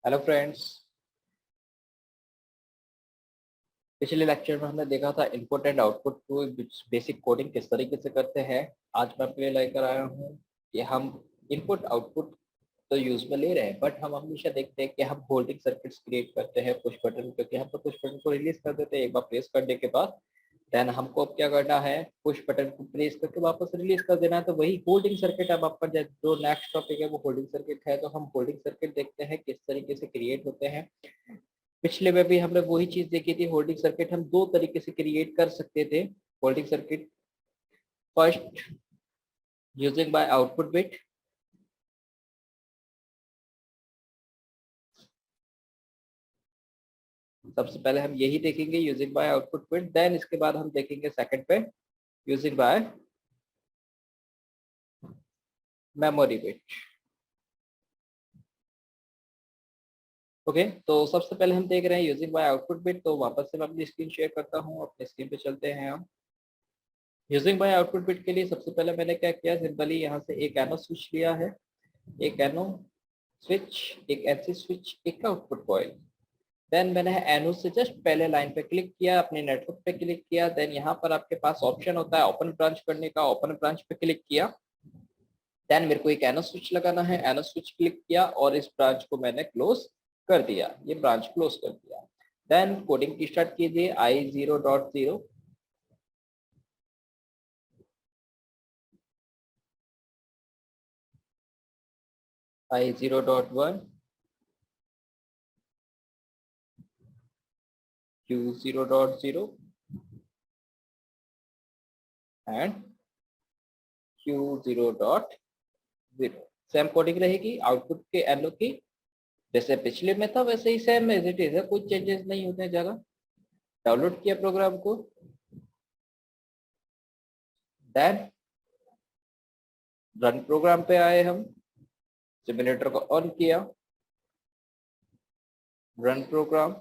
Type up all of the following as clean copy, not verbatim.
Hello friends. पिछले lecture में हमने देखा था इनपुट एंड आउटपुट को बेसिक कोडिंग किस तरीके से करते हैं। आज मैं आपके लिए लेकर आया हूँ कि हम इनपुट आउटपुट तो यूज में ले रहे हैं, बट हम हमेशा देखते हैं कि हम होल्डिंग सर्किट्स क्रिएट करते हैं पुश बटन, क्योंकि हम तो पुश बटन को रिलीज कर देते हैं एक बार प्रेस करने के बाद। देन हमको अब क्या करना है, पुश बटन को प्रेस करके वापस रिलीज कर देना है। तो वही होल्डिंग सर्किट अब आपका जो नेक्स्ट टॉपिक है वो होल्डिंग सर्किट है। तो हम होल्डिंग सर्किट देखते हैं किस तरीके से क्रिएट होते हैं। पिछले में भी हमने वही चीज देखी थी। होल्डिंग सर्किट हम दो तरीके से क्रिएट कर सकते थे। Holding circuit first using by output bit, सबसे पहले हम यही देखेंगे using by output bit. Then इसके बाद हम देखेंगे सेकंड पे using by memory bit. Okay, तो सबसे पहले हम देख रहे हैं यूजिंग बाय आउटपुट बिट। तो वापस से मैं अपनी स्क्रीन शेयर करता हूँ, अपने स्क्रीन पे चलते हैं हम। यूजिंग बाय आउटपुट बिट के लिए सबसे पहले मैंने क्या किया, सिंपली यहाँ से एक एनो स्विच लिया है, एक एनो स्विच, एक एनसी स्विच, एक आउटपुट कॉइल। देन मैंने एनो से जस्ट पहले लाइन पे क्लिक किया, अपने नेटवर्क पे क्लिक किया। देन यहाँ पर आपके पास ऑप्शन होता है ओपन ब्रांच करने का, ओपन ब्रांच पे क्लिक किया। देन मेरे को एक एनो स्विच लगाना है, एनो स्विच क्लिक किया और इस ब्रांच को मैंने क्लोज कर दिया, ये ब्रांच क्लोज कर दिया। देन कोडिंग की स्टार्ट कीजिए। I0.0, I0.1, Q0.0 and Q0.0। Same coding रहेगी आउटपुट के एनो की, जैसे पिछले में था वैसे ही सेम एज इट इज है, कुछ चेंजेस नहीं होते हैं ज़्यादा। डाउनलोड किया प्रोग्राम को, देन रन प्रोग्राम पे आए हम, सिमुलेटर को ऑन किया, रन प्रोग्राम।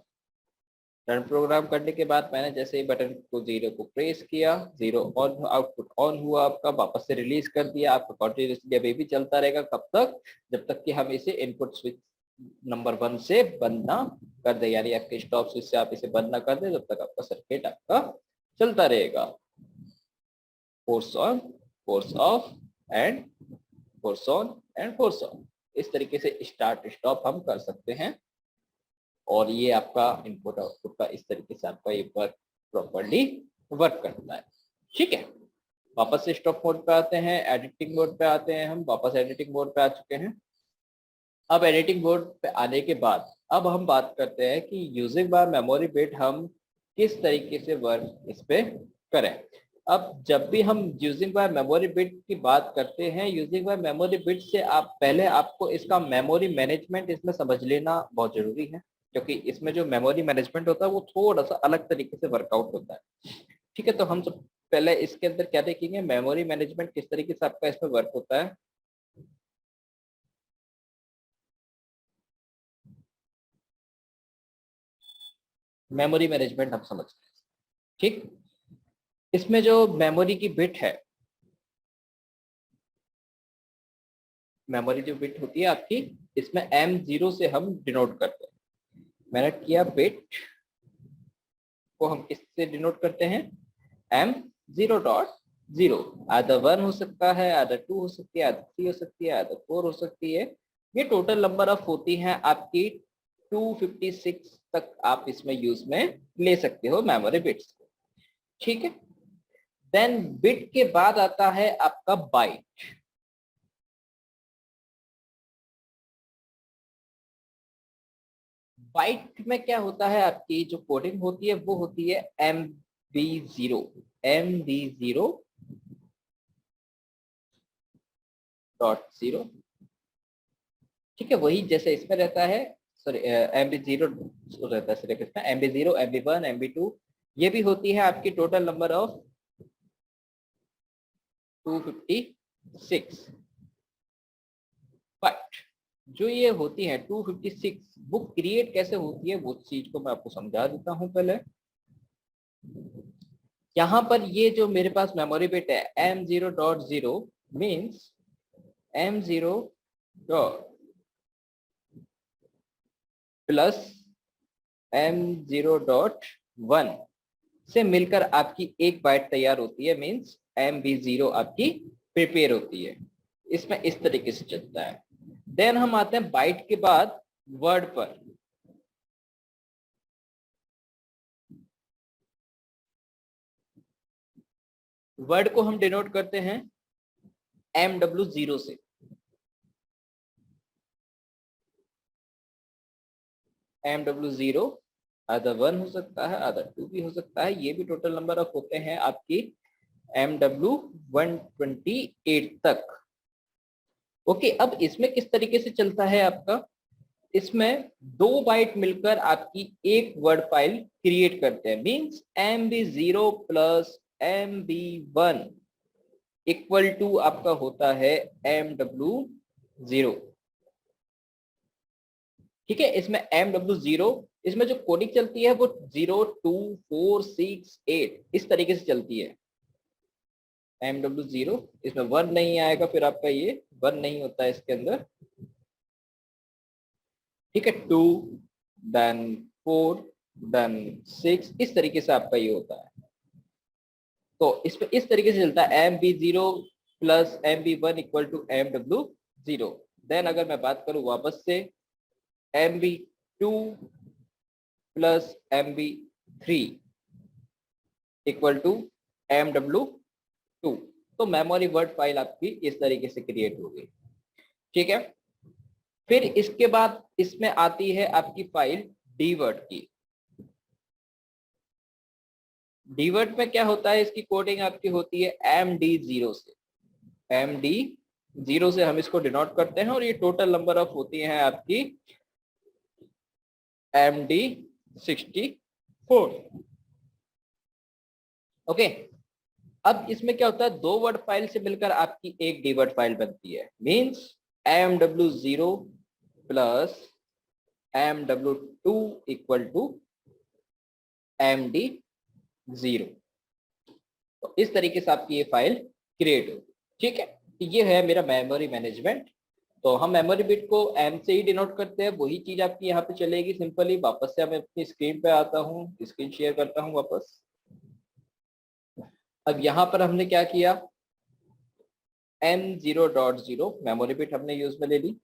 रन प्रोग्राम करने के बाद मैंने जैसे ही बटन को जीरो को प्रेस किया, जीरो ऑन, आउटपुट ऑन हुआ आपका, वापस से रिलीज कर दिया। आपका कॉन्टिन्यूसली अभी भी चलता रहेगा, कब तक, जब तक कि हम इसे इनपुट स्विच नंबर 1 से बंद ना कर दे, यानी आपके स्टॉप स्विच से आप इसे बंद ना कर दे, तब तक आपका सर्किट आपका चलता रहेगा। Force on, force of and force on and force on, इस तरीके से स्टार्ट स्टॉप हम कर सकते हैं। और ये आपका इनपुट आउटपुट का इस तरीके से आपका ये वर्क प्रॉपर्ली वर्क करता है। ठीक है, वापस से स्टॉप मोड पे आते हैं, एडिटिंग मोड पे आते हैं। हम वापस एडिटिंग मोड पे आ चुके हैं। अब एडिटिंग मोड पे आने के बाद अब हम बात करते हैं कि यूजिंग बाय मेमोरी बिट हम किस तरीके से वर्क इस पे करें। अब जब भी हम यूजिंग बाय मेमोरी बिट की बात करते हैं, यूजिंग बाय मेमोरी बिट से आप पहले आपको इसका मेमोरी मैनेजमेंट इसमें समझ लेना बहुत जरूरी है, क्योंकि इसमें जो मेमोरी मैनेजमेंट होता है वो थोड़ा सा अलग तरीके से वर्कआउट होता है। ठीक है, तो हम सब पहले इसके अंदर क्या देखेंगे, मेमोरी मैनेजमेंट किस तरीके से आपका इसमें वर्क होता है। मेमोरी मैनेजमेंट हम समझते हैं। ठीक, इसमें जो मेमोरी की बिट है, मेमोरी जो बिट होती है आपकी, इसमें M0 से हम डिनोट करते हैं। मैंने किया बिट को हम किससे डिनोट करते हैं, M0.0। आधा 1 हो सकता है, आधा 2 हो सकती है, आधा 3 हो सकती है, आधा 4 हो सकती है। ये टोटल नंबर ऑफ होती हैं आपकी 256 तक आप इसमें यूज में ले सकते हो मेमोरी बिट्स को। ठीक है, देन बिट के बाद आता है आपका बाइट। बाइट में क्या होता है, आपकी जो कोडिंग होती है वो होती है MB0, MB0.0। ठीक है, वही जैसे इसमें रहता है, सॉरी MB0 रहता है सिर्फ इसमें, MB0, MB1, MB2। ये भी होती है आपकी टोटल नंबर ऑफ 256। बट जो ये होती है 256, वो क्रिएट कैसे होती है वो चीज को मैं आपको समझा देता हूं पहले। यहाँ पर ये जो मेरे पास मेमोरी बिट है M0.0 means M0 plus M0.1 से मिलकर आपकी एक बाइट तैयार होती है, मींस MB0 आपकी प्रिपेयर होती है। इसमें इस तरीके से चलता है। देन हम आते हैं बाइट के बाद वर्ड पर। वर्ड को हम डिनोट करते हैं MW0 से। MW0 आधा 1 हो सकता है, आधा 2 भी हो सकता है। ये भी टोटल नंबर ऑफ होते हैं आपकी MW128 तक। ओके, अब इसमें किस तरीके से चलता है आपका, इसमें 2 बाइट मिलकर आपकी एक वर्ड फाइल क्रिएट करते हैं, means MB0 plus MB1 equal to आपका होता है MW0। ठीक है, इसमें MW0, इसमें जो कोडिंग चलती है वो 0, 2, 4, 6, 8 इस तरीके से चलती है। MW0 इसमें 1 नहीं आएगा, फिर आपका ये 1 नहीं होता है इसके अंदर। ठीक है, 2 देन 4 देन 6 इस तरीके से आपका ये होता है। तो इस पे इस तरीके से चलता है MB0 plus MB1 equal to MW0। Then अगर मैं बात करूं वापस से MB2 plus MB3 equal to MW2, तो मेमोरी वर्ड फाइल आपकी इस तरीके से क्रिएट होगी। ठीक है, फिर इसके बाद इसमें आती है आपकी फाइल डीवर्ड की। डीवर्ड में क्या होता है, इसकी कोडिंग आपकी होती है MD0 से। MD0 से हम इसको डिनोट करते हैं और ये टोटल नंबर ऑफ होती है आपकी MD64। ओके, अब इसमें क्या होता है, 2 वर्ड फाइल से मिलकर आपकी एक डीवर्ड फाइल बनती है, means MW0 plus MW2 equal to MD0। तो इस तरीके से आपकी ये फाइल क्रिएट होगी। ठीक है, ये है मेरा मेमोरी मैनेजमेंट। तो हम मेमोरी बिट को M से ही डिनोट करते हैं, वही चीज आपकी यहाँ पे चलेगी सिंपली। वापस से मैं अपनी स्क्रीन पे आता हूँ, स्क्रीन शेयर करता हूँ वापस। अब यहाँ पर हमने क्या किया, M0.0 मेमोरी बिट हमने यूज में ले ली।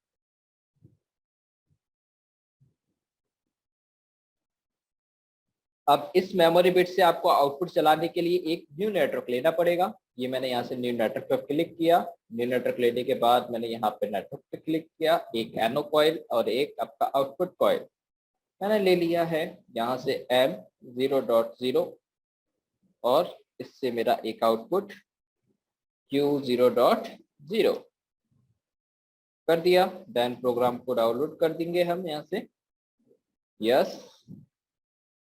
अब इस मेमोरी बिट से आपको आउटपुट चलाने के लिए एक न्यू नेटवर्क लेना पड़ेगा। ये मैंने यहाँ से न्यू नेटवर्क पर क्लिक किया। न्यू नेटवर्क लेने के बाद मैंने यहाँ पे नेटवर्क पे क्लिक किया, एक एनो कॉइल और एक आपका आउटपुट कॉइल मैंने ले लिया है। यहाँ से M0.0 और इससे मेरा एक आउटपुट Q0.0 कर दिया। देन प्रोग्राम को डाउनलोड कर देंगे हम यहाँ से, यस,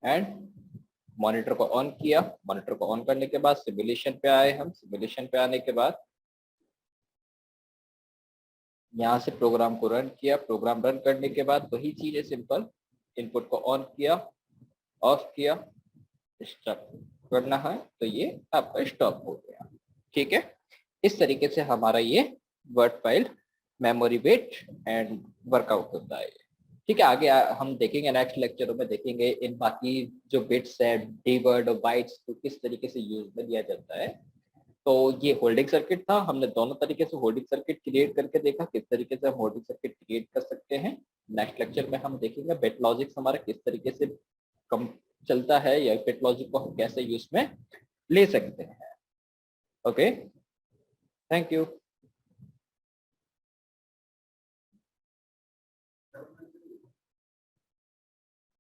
एंड मॉनिटर को ऑन किया। मॉनिटर को ऑन करने के बाद सिमुलेशन पे आए हम। सिमुलेशन पे आने के बाद यहाँ से प्रोग्राम को रन किया। प्रोग्राम रन करने के बाद वही चीज है सिंपल, इनपुट को ऑन किया, ऑफ किया, स्टॉप करना है तो ये आपका स्टॉप हो गया। ठीक है, इस तरीके से हमारा ये word file memory bit and workout होता है। ठीक है, आगे हम देखेंगे, नेक्स्ट लेक्चरों में देखेंगे इन बाकी जो बिट्स है डीवर्ड और बाइट्स को किस तरीके से यूज में लिया जाता है। तो ये होल्डिंग सर्किट था, हमने दोनों तरीके से होल्डिंग सर्किट क्रिएट करके देखा किस तरीके से हम होल्डिंग सर्किट क्रिएट कर सकते हैं। नेक्स्ट लेक्चर में हम देखेंगे बिट लॉजिक हमारा किस तरीके से कम चलता है या बिट लॉजिक को हम कैसे यूज में ले सकते हैं। Okay, thank you.